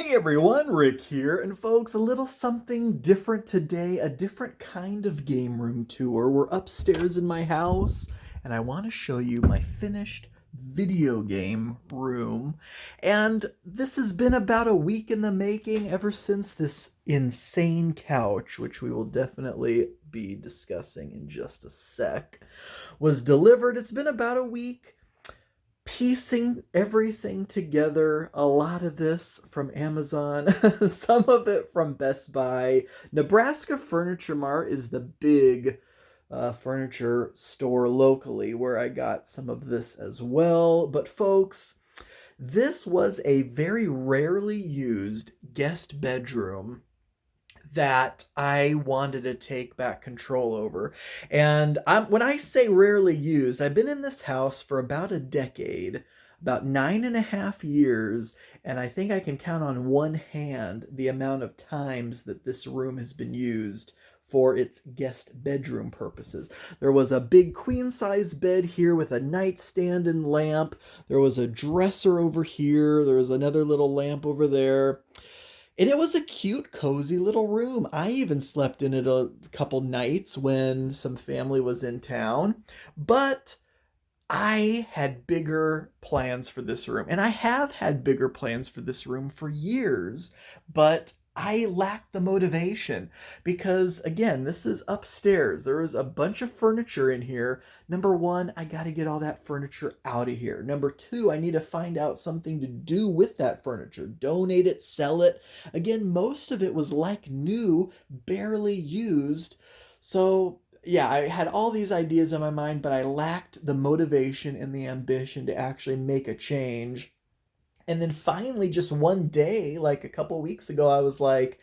Hey everyone, Rick here, and folks, a little something different today, a different kind of game room tour. We're upstairs in my house, and I want to show you my finished video game room. And this has been about a week in the making ever since this insane couch, which we will definitely be discussing in just a sec, was delivered. It's been about a week piecing everything together. A lot of this from Amazon, some of it from Best Buy. Nebraska Furniture Mart is the big furniture store locally where I got some of this as well. But folks, this was a very rarely used guest bedroom that I wanted to take back control over. And when I say rarely used, I've been in this house for about a decade, about 9.5 years, and I think I can count on one hand the amount of times that this room has been used for its guest bedroom purposes. There was a big queen size bed here with a nightstand and lamp. There was a dresser over here. There was another little lamp over there. And it was a cute, cozy little room. I even slept in it a couple nights when some family was in town. But I had bigger plans for this room. And I have had bigger plans for this room for years. But I lacked the motivation because, again, this is upstairs. There is a bunch of furniture in here. Number one, I got to get all that furniture out of here. Number two, I need to find out something to do with that furniture. Donate it, sell it. Again, most of it was like new, barely used. So yeah, I had all these ideas in my mind, but I lacked the motivation and the ambition to actually make a change. And then finally, just one day, like a couple weeks ago, I was like,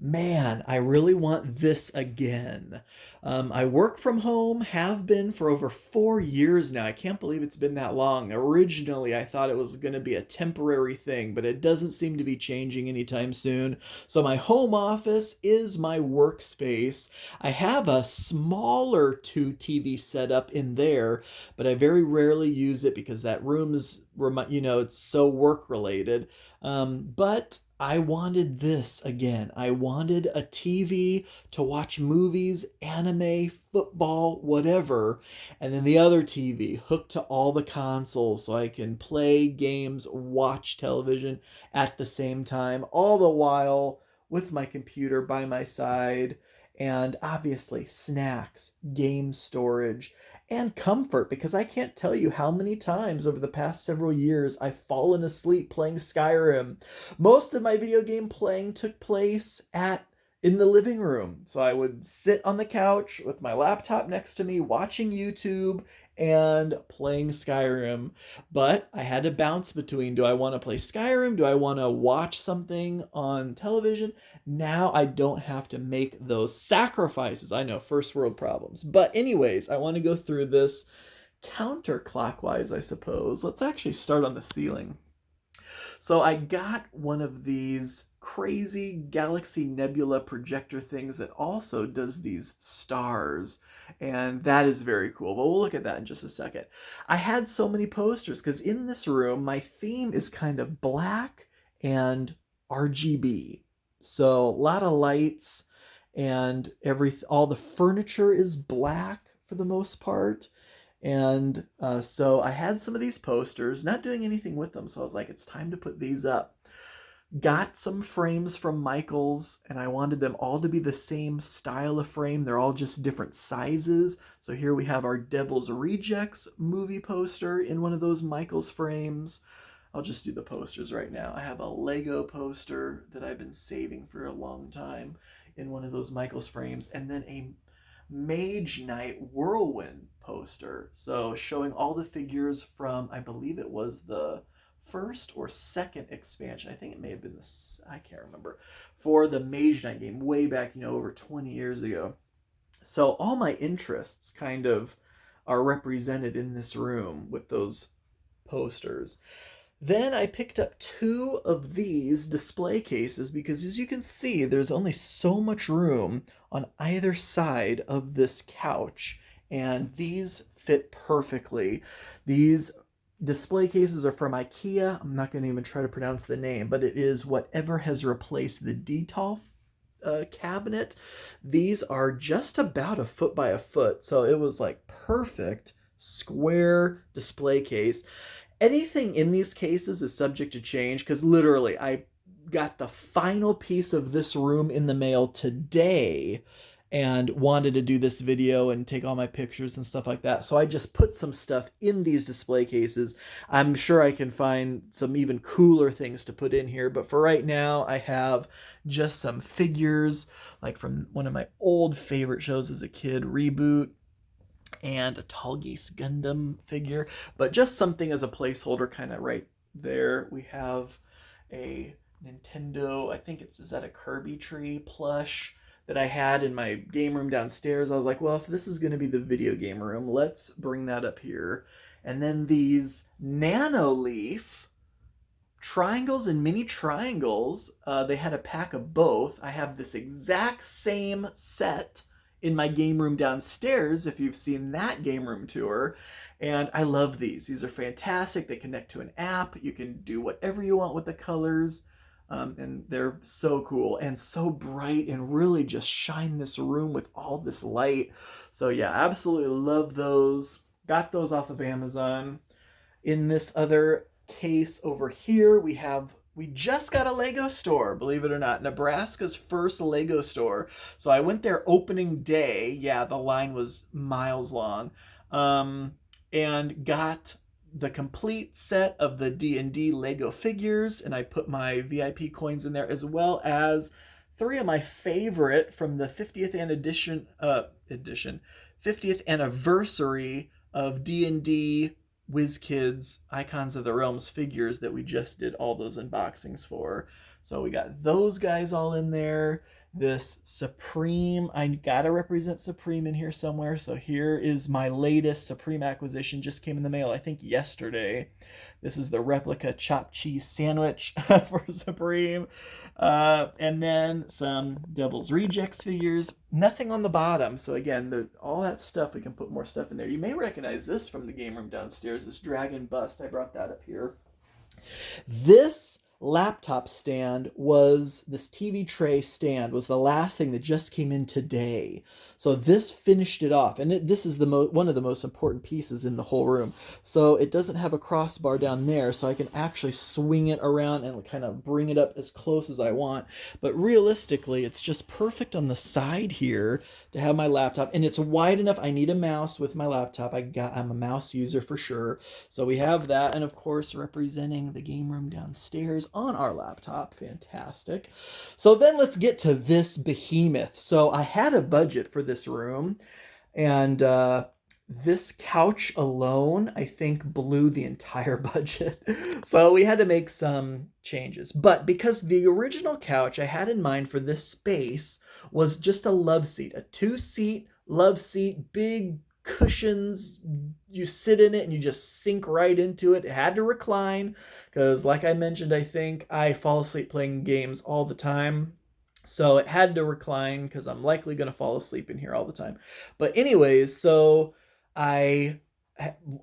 man, I really want this again. I work from home, have been for over 4 years now. I can't believe it's been that long. Originally, I thought it was going to be a temporary thing, but it doesn't seem to be changing anytime soon. So, my home office is my workspace. I have a smaller 2 TV setup in there, but I very rarely use it because that room is, it's so work related. But I wanted this again. I wanted a TV to watch movies, anime, football, whatever, and then the other TV hooked to all the consoles so I can play games, watch television at the same time, all the while with my computer by my side, and obviously snacks, game storage, and comfort, because I can't tell you how many times over the past several years I've fallen asleep playing Skyrim. Most of my video game playing took place at in the living room. So I would sit on the couch with my laptop next to me watching YouTube and playing Skyrim. But I had to bounce between, do I want to play Skyrim? Do I want to watch something on television? Now I don't have to make those sacrifices. I know, first world problems. But anyways, I want to go through this counterclockwise, I suppose. Let's actually start on the ceiling. So I got one of these crazy galaxy nebula projector things that also does these stars, and that is very cool. But we'll look at that in just a second. I had so many posters because in this room my theme is kind of black and RGB. So a lot of lights, and all the furniture is black for the most part. And so I had some of these posters, not doing anything with them. So I was like, it's time to put these up. Got some frames from Michaels, and I wanted them all to be the same style of frame. They're all just different sizes. So here we have our Devil's Rejects movie poster in one of those Michaels frames. I'll just do the posters right now. I have a Lego poster that I've been saving for a long time in one of those Michaels frames, and then a Mage Knight Whirlwind poster. So showing all the figures from, I believe it was the first or second expansion. I think it may have been this, I can't remember, for the Mage Knight game way back, over 20 years ago. So all my interests kind of are represented in this room with those posters. Then I picked up 2 of these display cases because, as you can see, there's only so much room on either side of this couch, and these fit perfectly. These display cases are from IKEA. I'm not going to even try to pronounce the name, but it is whatever has replaced the Detolf cabinet. These are just about a foot by a foot, so it was like perfect square display case. Anything in these cases is subject to change because literally I got the final piece of this room in the mail today and wanted to do this video and take all my pictures and stuff like that. So I just put some stuff in these display cases. I'm sure I can find some even cooler things to put in here, but for right now I have just some figures like from one of my old favorite shows as a kid, Reboot, and a Tall Geese Gundam figure, but just something as a placeholder kind of right there. We have a Nintendo, I think is that a Kirby Tree plush that I had in my game room downstairs. I was like, well, if this is going to be the video game room, let's bring that up here. And then these Nano Leaf triangles and mini triangles, they had a pack of both. I have this exact same set in my game room downstairs, if you've seen that game room tour. And I love these. These are fantastic. They connect to an app. You can do whatever you want with the colors. And they're so cool and so bright and really just shine this room with all this light. So yeah, absolutely love those. Got those off of Amazon. In this other case over here, we just got a Lego store, believe it or not. Nebraska's first Lego store. So I went there opening day. Yeah, the line was miles long. And got the complete set of the D&D Lego figures, and I put my VIP coins in there, as well as 3 of my favorite from the 50th edition 50th anniversary of D&D WizKids Icons of the Realms figures that we just did all those unboxings for. So we got those guys all in there. This Supreme, I gotta represent Supreme in here somewhere. So here is my latest Supreme acquisition. Just came in the mail, I think yesterday. This is the replica chopped cheese sandwich for Supreme. And then some Devil's Rejects figures. Nothing on the bottom. So again, all that stuff, we can put more stuff in there. You may recognize this from the game room downstairs, this dragon bust. I brought that up here. This laptop stand was, this TV tray stand was the last thing that just came in today. So this finished it off, and this is one of the most important pieces in the whole room. So it doesn't have a crossbar down there, so I can actually swing it around and kind of bring it up as close as I want. But realistically, it's just perfect on the side here to have my laptop, and it's wide enough. I need a mouse with my laptop. I'm a mouse user for sure. So we have that, and of course representing the game room downstairs on our laptop. Fantastic. So then let's get to this behemoth. So I had a budget for this room, and this couch alone, I think, blew the entire budget. So we had to make some changes. But because the original couch I had in mind for this space was just a love seat, a 2-seat love seat, big cushions. You sit in it and you just sink right into it. It had to recline because, like I mentioned, I think I fall asleep playing games all the time. So it had to recline because I'm likely going to fall asleep in here all the time. But anyways, so I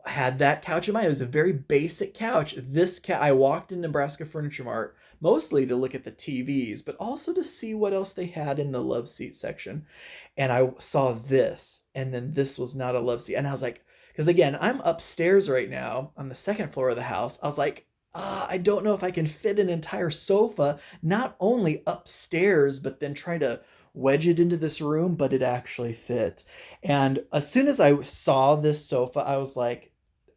had that couch in mind. It was a very basic couch. I walked in Nebraska Furniture Mart mostly to look at the TVs, but also to see what else they had in the love seat section. And I saw this, and then this was not a love seat. And I was like, because again, I'm upstairs right now on the second floor of the house. I was like, I don't know if I can fit an entire sofa, not only upstairs, but then try to wedge it into this room, but it actually fit. And as soon as I saw this sofa, I was like,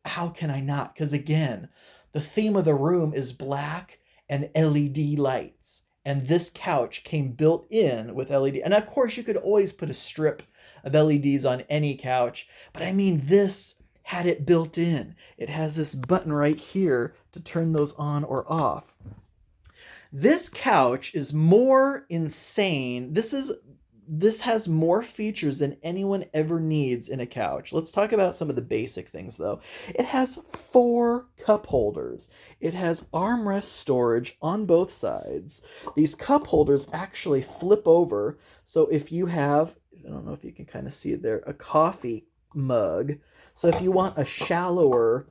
how can I not? Because again, the theme of the room is black and LED lights. And this couch came built in with LED. And of course, you could always put a strip of LEDs on any couch. But I mean, this had it built in. It has this button right here to turn those on or off. This couch is more insane. This has more features than anyone ever needs in a couch. Let's talk about some of the basic things though. It has 4 cup holders. It has armrest storage on both sides. These cup holders actually flip over. So if you have, I don't know if you can kind of see it there, a coffee mug. So if you want a shallower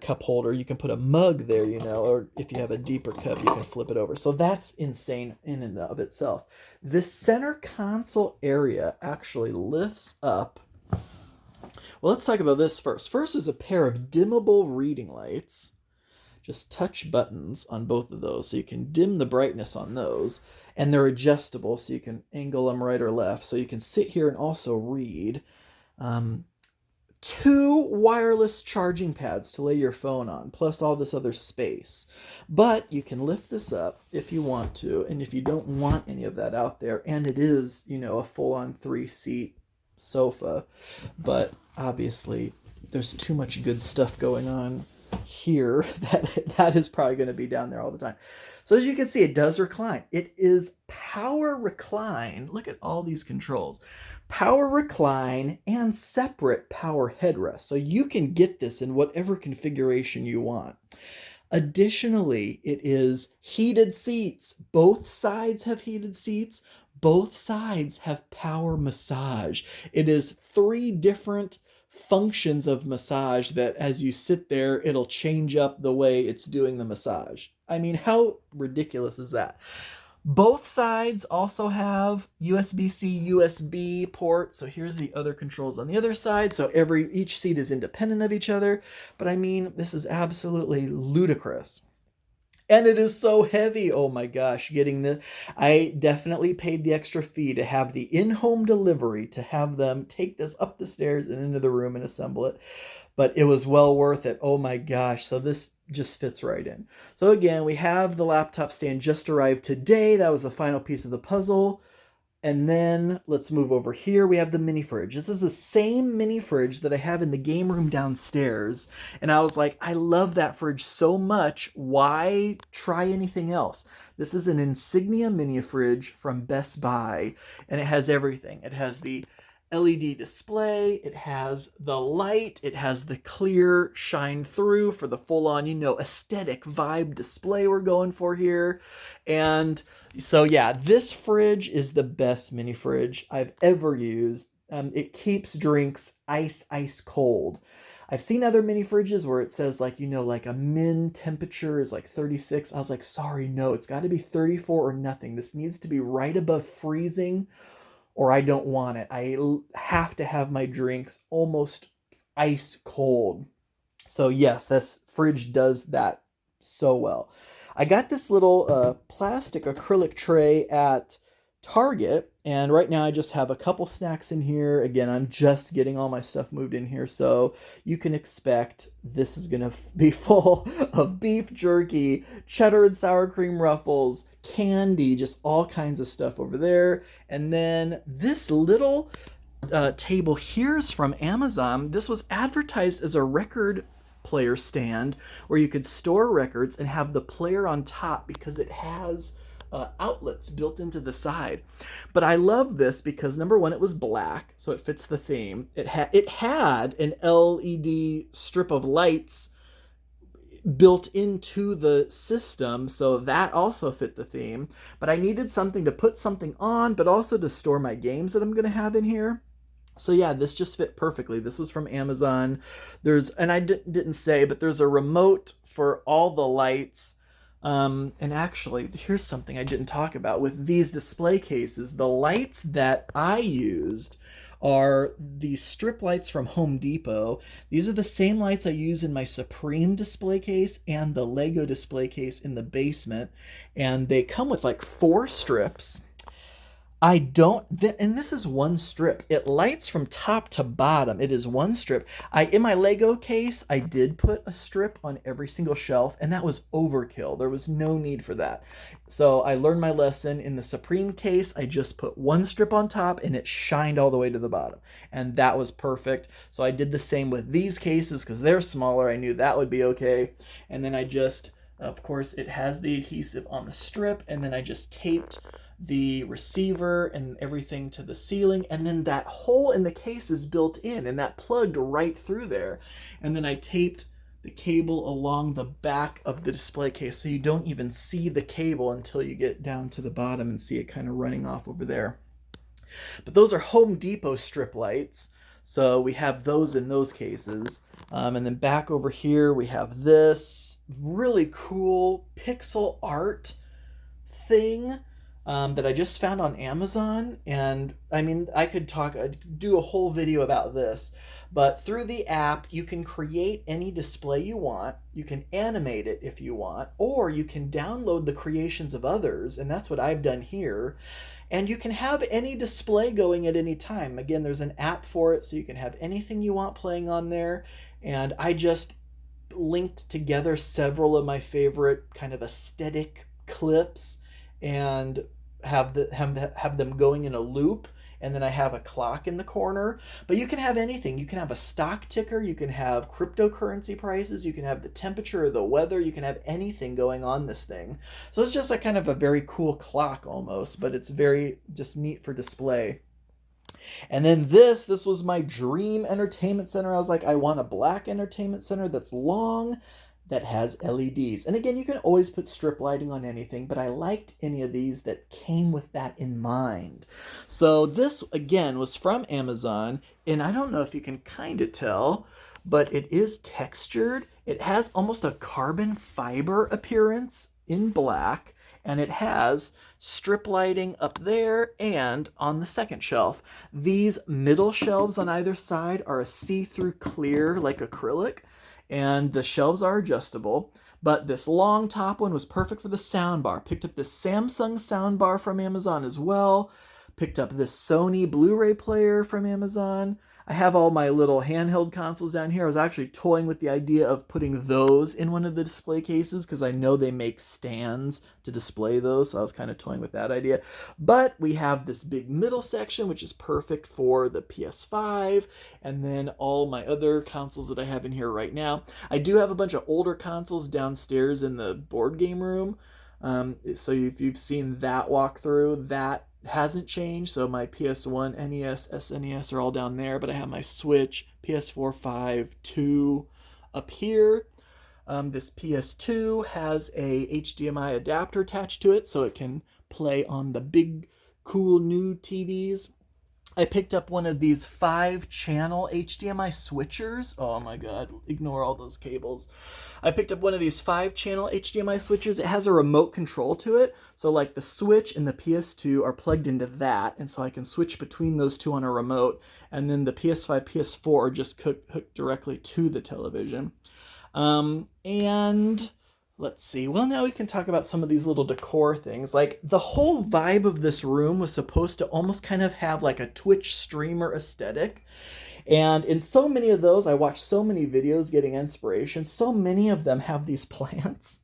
cup holder. You can put a mug there, you know, or if you have a deeper cup, you can flip it over. So that's insane in and of itself. This center console area actually lifts up. Well, let's talk about this first. First is a pair of dimmable reading lights. Just touch buttons on both of those so you can dim the brightness on those. And they're adjustable so you can angle them right or left. So you can sit here and also read. 2 wireless charging pads to lay your phone on, plus all this other space. But you can lift this up if you want to, and if you don't want any of that out there, and it is, you know, a full-on 3-seat sofa, but obviously there's too much good stuff going on here that is probably going to be down there all the time. So as you can see, it does recline. It is power recline. Look at all these controls. Power recline and separate power headrest. So you can get this in whatever configuration you want. Additionally, it is heated seats. Both sides have heated seats. Both sides have power massage. It is 3 different functions of massage that as you sit there, it'll change up the way it's doing the massage. I mean, how ridiculous is that? Both sides also have USB-C, USB port. So here's the other controls on the other side. So each seat is independent of each other. But I mean, this is absolutely ludicrous. And it is so heavy. Oh my gosh, I definitely paid the extra fee to have the in-home delivery, to have them take this up the stairs and into the room and assemble it. But it was well worth it. Oh my gosh. So this just fits right in. So again, we have the laptop stand just arrived today. That was the final piece of the puzzle. And then let's move over here. We have the mini fridge. This is the same mini fridge that I have in the game room downstairs. And I was like, I love that fridge so much. Why try anything else? This is an Insignia mini fridge from Best Buy. And it has everything. It has the LED display, it has the light, it has the clear shine through for the full-on, you know, aesthetic vibe display we're going for here. And so yeah, this fridge is the best mini fridge I've ever used. It keeps drinks ice cold. I've seen other mini fridges where it says like, you know, like a min temperature is like 36. I was like, sorry, no, it's got to be 34 or nothing. This needs to be right above freezing, or I don't want it. I have to have my drinks almost ice cold. So yes, this fridge does that so well. I got this little plastic acrylic tray at Target, and right now I just have a couple snacks in here. Again, I'm just getting all my stuff moved in here, so you can expect this is going to be full of beef jerky, cheddar and sour cream ruffles, candy, just all kinds of stuff over there. And then this little table here is from Amazon. This was advertised as a record player stand where you could store records and have the player on top because it has outlets built into the side. But I love this because number one, it was black, so it fits the theme. It had an LED strip of lights built into the system, so that also fit the theme. But I needed something to put something on, but also to store my games that I'm going to have in here. So yeah, this just fit perfectly. This was from Amazon. And I didn't say, but there's a remote for all the lights. And actually, here's something I didn't talk about with these display cases. The lights that I used are these strip lights from Home Depot. These are the same lights I use in my Supreme display case and the Lego display case in the basement. And they come with like 4 strips. And this is one strip. It lights from top to bottom. It is one strip. In my Lego case, I did put a strip on every single shelf, and that was overkill. There was no need for that. So I learned my lesson. In the Supreme case, I just put one strip on top, and it shined all the way to the bottom. And that was perfect. So I did the same with these cases because they're smaller. I knew that would be okay. And then of course, it has the adhesive on the strip, and then I just taped the receiver and everything to the ceiling, and then that hole in the case is built in, and that plugged right through there. And then I taped the cable along the back of the display case, so you don't even see the cable until you get down to the bottom and see it kind of running off over there. But those are Home Depot strip lights. So we have those in those cases. And then back over here, we have this really cool pixel art thing that I just found on Amazon. And I mean, I'd do a whole video about this, but through the app, you can create any display you want. You can animate it if you want, or you can download the creations of others. And that's what I've done here. And you can have any display going at any time. Again, there's an app for it, so you can have anything you want playing on there. And I just linked together several of my favorite kind of aesthetic clips and have them going in a loop. And then I have a clock in the corner. But you can have anything. You can have a stock ticker. You can have cryptocurrency prices. You can have the temperature or the weather. You can have anything going on this thing. So it's just a kind of a very cool clock almost, but it's very just neat for display. And then this was my dream entertainment center. I was like, I want a black entertainment center that's long, that has LEDs. And again, you can always put strip lighting on anything, but I liked any of these that came with that in mind. So this, again, was from Amazon, and I don't know if you can kind of tell, but it is textured. It has almost a carbon fiber appearance in black, and it has strip lighting up there and on the second shelf. These middle shelves on either side are a see-through clear, like acrylic, and the shelves are adjustable. But this long top one was perfect for the sound bar. Picked up this Samsung sound bar from Amazon as well. Picked up this Sony Blu-ray player from Amazon. I have all my little handheld consoles down here. I was actually toying with the idea of putting those in one of the display cases because I know they make stands to display those, so I was kind of toying with that idea. But we have this big middle section, which is perfect for the PS5, and then all my other consoles that I have in here right now. I do have a bunch of older consoles downstairs in the board game room. So if you've seen that walkthrough, that hasn't changed. So my PS1, NES, SNES are all down there, but I have my Switch, PS4, 5, 2 up here. This PS2 has a HDMI adapter attached to it, so it can play on the big, cool new TVs. I picked up one of these 5-channel HDMI switchers. Oh my god, ignore all those cables. I picked up one of these 5-channel HDMI switchers. It has a remote control to it. So like the Switch and the PS2 are plugged into that, and so I can switch between those two on a remote. And then the PS5, PS4 are just hooked directly to the television. And let's see. Well, now we can talk about some of these little decor things. Like the whole vibe of this room was supposed to almost kind of have like a Twitch streamer aesthetic. And in so many of those, I watched so many videos getting inspiration. So many of them have these plants.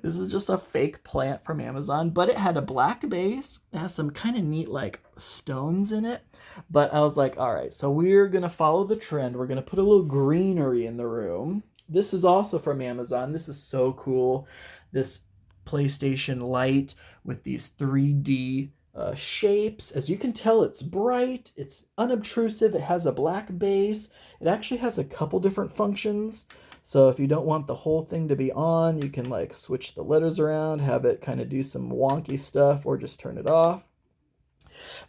This is just a fake plant from Amazon, but it had a black base. It has some kind of neat like stones in it. But I was like, all right, so we're going to follow the trend. We're going to put a little greenery in the room. This is also from Amazon. This is so cool. This PlayStation Lite with these 3D shapes. As you can tell, it's bright, it's unobtrusive, it has a black base. It actually has a couple different functions. So if you don't want the whole thing to be on, you can like switch the letters around, have it kind of do some wonky stuff, or just turn it off.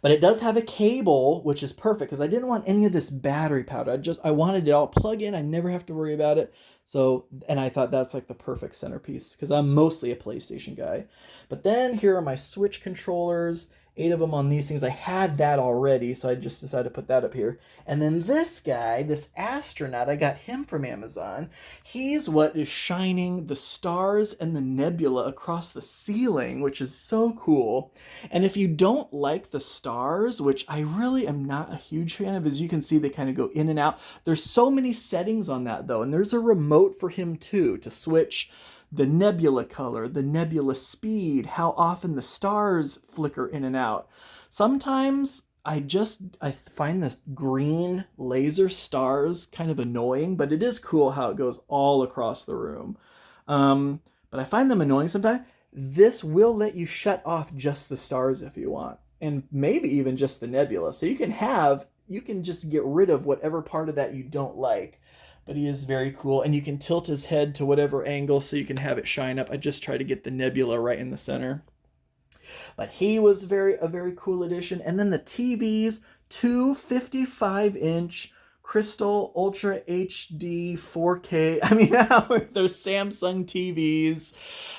But it does have a cable, which is perfect because I didn't want any of this battery powder. I wanted it all plug in. I never have to worry about it. So, and I thought that's like the perfect centerpiece because I'm mostly a PlayStation guy. But then here are my Switch controllers, 8 of them on these things. I had that already, so I just decided to put that up here. And then this guy, this astronaut, I got him from Amazon. He's what is shining the stars and the nebula across the ceiling, which is so cool. And if you don't like the stars, which I really am not a huge fan of, as you can see, they kind of go in and out. There's so many settings on that, though, and there's a remote for him, too, to switch the nebula color, the nebula speed, how often the stars flicker in and out. Sometimes I find this green laser stars kind of annoying, but it is cool how it goes all across the room. But I find them annoying sometimes. This will let you shut off just the stars if you want, and maybe even just the nebula. So you can just get rid of whatever part of that you don't like. But he is very cool, and you can tilt his head to whatever angle so you can have it shine up. I just try to get the nebula right in the center. But he was a very cool addition. And then the TVs, two 55-inch Crystal Ultra HD 4K. I mean, they're Samsung TVs.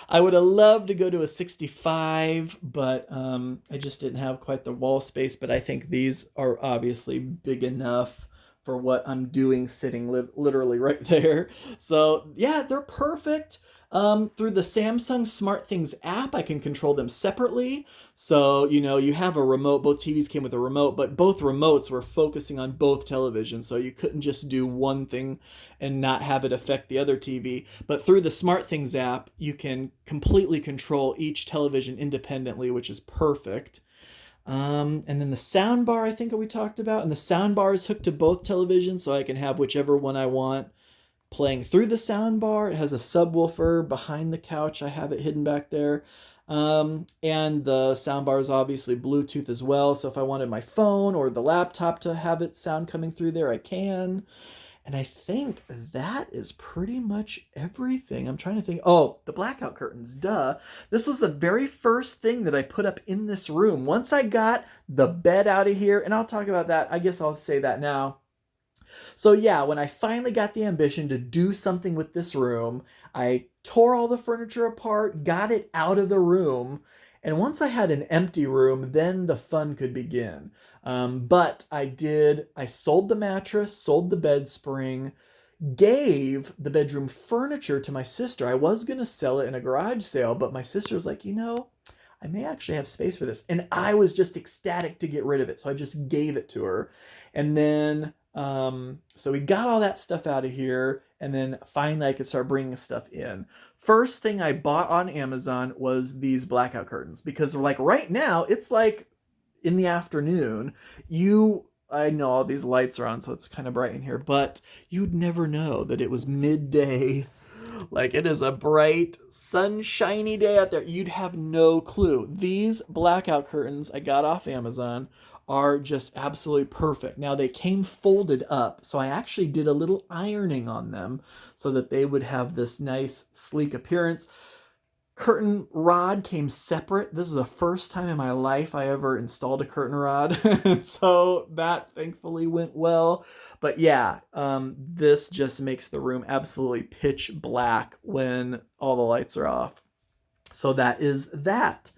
I would have loved to go to a 65, but I just didn't have quite the wall space. But I think these are obviously big enough for what I'm doing sitting literally right there. So yeah, they're perfect. Through the Samsung SmartThings app, I can control them separately. So, you have a remote. Both TVs came with a remote, but both remotes were focusing on both televisions. So you couldn't just do one thing and not have it affect the other TV. But through the SmartThings app, you can completely control each television independently, which is perfect. And then the sound bar, I think we talked about, and the sound bar is hooked to both televisions, so I can have whichever one I want playing through the sound bar. It has a subwoofer behind the couch. I have it hidden back there. And the sound bar is obviously Bluetooth as well. So if I wanted my phone or the laptop to have its sound coming through there, I can. And I think that is pretty much everything. I'm trying to think. Oh, the blackout curtains, duh. This was the very first thing that I put up in this room. Once I got the bed out of here, and I'll talk about that. I guess I'll say that now. So yeah, when I finally got the ambition to do something with this room, I tore all the furniture apart, got it out of the room, and once I had an empty room, then the fun could begin. But I sold the mattress, sold the bed spring, gave the bedroom furniture to my sister. I was going to sell it in a garage sale, but my sister was like, I may actually have space for this. And I was just ecstatic to get rid of it. So I just gave it to her. And then, so we got all that stuff out of here. And then finally I could start bringing stuff in. First thing I bought on Amazon was these blackout curtains, because like right now it's like in the afternoon. I know all these lights are on, so it's kind of bright in here, but you'd never know that it was midday. Like, it is a bright, sunshiny day out there. You'd have no clue. These blackout curtains I got off Amazon are just absolutely perfect. Now, they came folded up, so I actually did a little ironing on them so that they would have this nice, sleek appearance. Curtain rod came separate. This is the first time in my life I ever installed a curtain rod. So that thankfully went well. But yeah, this just makes the room absolutely pitch black when all the lights are off. So that is that.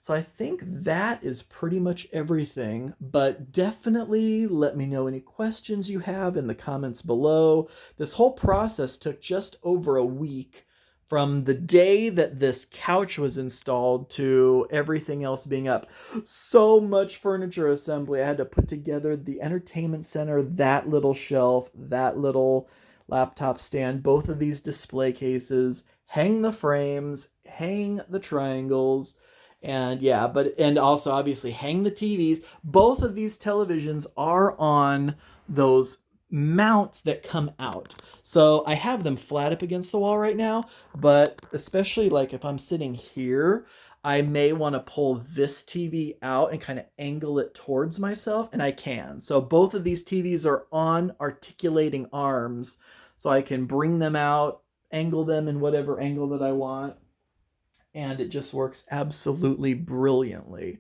So I think that is pretty much everything, but definitely let me know any questions you have in the comments below. This whole process took just over a week, from the day that this couch was installed to everything else being up. So much furniture assembly. I had to put together the entertainment center, that little shelf, that little laptop stand, both of these display cases, hang the frames, hang the triangles, and also obviously hang the TVs. Both of these televisions are on those mounts that come out. So I have them flat up against the wall right now, but especially like if I'm sitting here, I may want to pull this TV out and kind of angle it towards myself, and I can. So both of these TVs are on articulating arms, so I can bring them out, angle them in whatever angle that I want, and it just works absolutely brilliantly.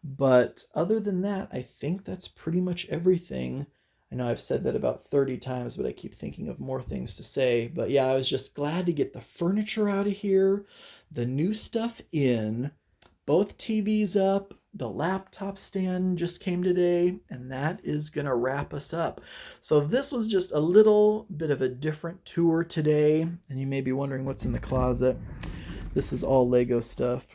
But other than that, I think that's pretty much everything. I know I've said that about 30 times, but I keep thinking of more things to say. But yeah, I was just glad to get the furniture out of here, the new stuff in, both TVs up, the laptop stand just came today, and that is going to wrap us up. So this was just a little bit of a different tour today, and you may be wondering what's in the closet. This is all Lego stuff.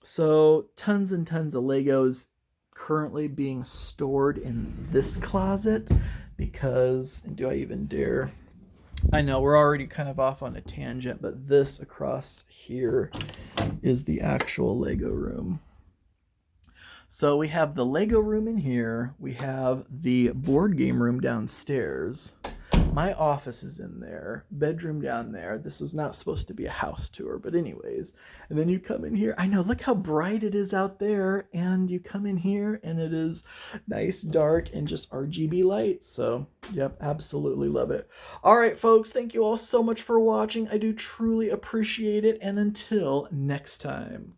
So tons and tons of Legos currently being stored in this closet because, do I even dare? I know we're already kind of off on a tangent, but this across here is the actual Lego room. So we have the Lego room in here. We have the board game room downstairs. My office is in there, bedroom down there. This was not supposed to be a house tour, but anyways. And then you come in here. I know, look how bright it is out there. And you come in here and it is nice, dark, and just RGB lights. So, yep, absolutely love it. All right, folks, thank you all so much for watching. I do truly appreciate it. And until next time.